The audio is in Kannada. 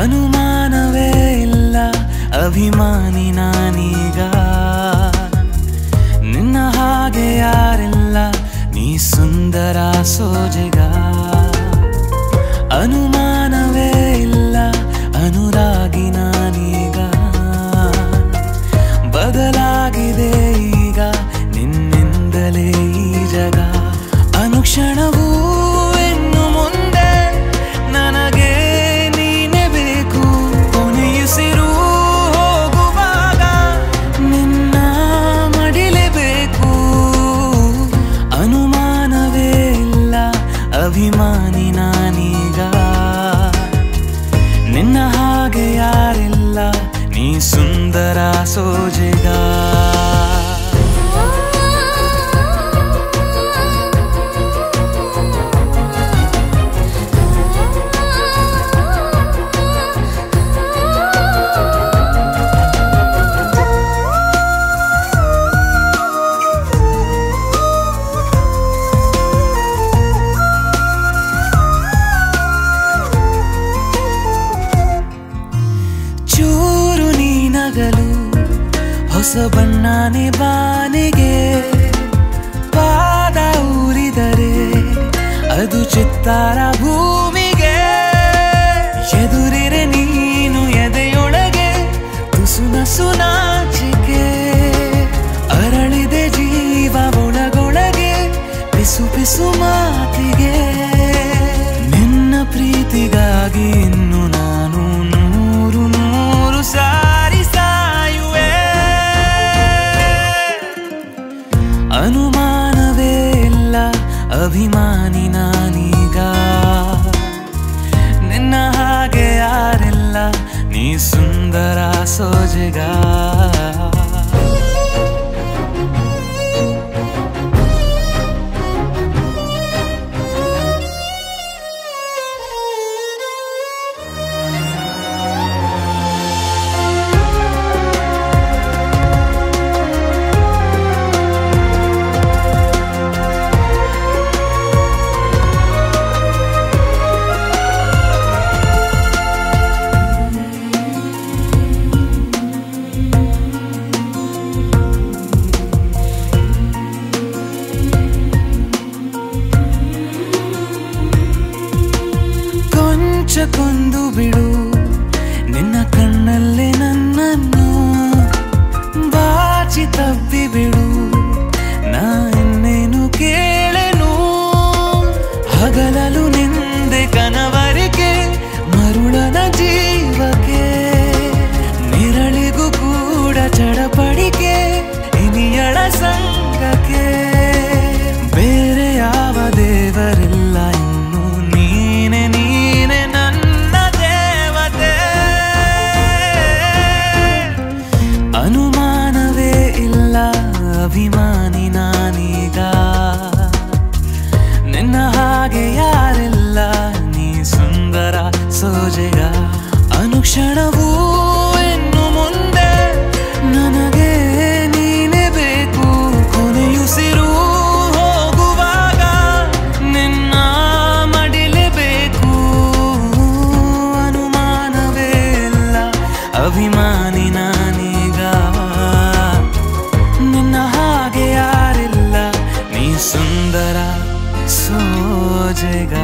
ಅನುಮಾನವೇ ಇಲ್ಲ ಅಭಿಮಾನಿ ನಾನೀಗ ನಿನ್ನ ಹಾಗೆ ಯಾರಿಲ್ಲ ನೀ ಸುಂದರ ಸೋಜಿಗ ಅನುಮಾನವೇ ಇಲ್ಲ ಅನುರಾಗಿ ನಾನೀಗ ಬದಲಾಗಿದೆ ಈಗ ನಿನ್ನಿಂದಲೇ ಈ ಜಗ ಅನುಕ್ಷಣವೂ ಇನ್ನು ಮುಂದೆ ನನಗೆ ಅಭಿಮಾನಿ ನಾನೀಗ ನಿನ್ನ ಹಾಗೆ ಯಾರಿಲ್ಲ ನೀ ಸುಂದರ ಸೋಜಿಗ ಹೊಸ ಬಣ್ಣನೆ ಬಾನಿಗೆ ಪಾದ ಊರಿದರೆ ಅದು ಚಿತ್ತಾರ ಭೂಮಿಗೆ ಎದುರಿರೆ ನೀನು ಎದೆಯೊಳಗೆ ತುಸುನಸು ನಾಚಿಕೆ ಅರಳಿದೆ ಜೀವ ಒಳಗೊಳಗೆ ಪಿಸು ಪಿಸು ಮಾತಿಗೆ ನಿನ್ನ ಪ್ರೀತಿಗಾಗಿ ಇನ್ನು ನಾನು ನೂರು ನೂರು ಸಾರಿ ಸಾಯುವೆ ಅನುಮಾನವೇ ಇಲ್ಲ ಅಭಿಮಾನಿ ನಾನೀಗ ನಿನ್ನ ಹಾಗೆ ಯಾರಿಲ್ಲ ನೀ ಸುಂದರ ಸೋಜಿಗ ಕೊಂದು ಬಿಡು ನಿನ್ನ ಕಣ್ಣಲ್ಲೇ ನನ್ನನ್ನು ಬಾಚಿ ತಬ್ಬಿ ಬಿಡು ನಾ ಇನ್ನೇನು ಕೇಳೆನು ಹಗಲಲು ನಿಂದೆ ಕನವರಿಕೆ ಮರುಳನ ಜೀವಕ್ಕೆ ನಿರಳಿಗೂ ಕೂಡ ಚಡಪಡಿಕೆ ಇನಿಯಳ ಸಂಗಕ್ಕೆ ಬೇರೆ ಯಾವ ದೇವರಿಲ್ಲ ಇನ್ನು ನೀನೆ ನೀನೆ ನನ್ನ ದೇವತೆ ಅನುಮಾನವೇ ಇಲ್ಲ ಅಭಿಮಾನಿ ನಾನೀಗ ನಿನ್ನ ಹಾಗೆ ಯಾರಿಲ್ಲ ನೀ ಸುಂದರ ಸೋಜಿಗ ಅನುಕ್ಷಣವೂ ಇನ್ನು ಮುಂದೆ ನನಗೆ ನೀನೇ ಬೇಕು ಕೊನೆಯುಸಿರು ಹೋಗುವಾಗ ನಿನ್ನ ಮಡಿಲೇಬೇಕು ಅನುಮಾನವೇ ಇಲ್ಲ ಅಭಿಮಾನಿ ನಾನೀಗ ನಿನ್ನ ಹಾಗೆ ಯಾರಿಲ್ಲ ನೀ ಸುಂದರ ಸೋಜಿಗ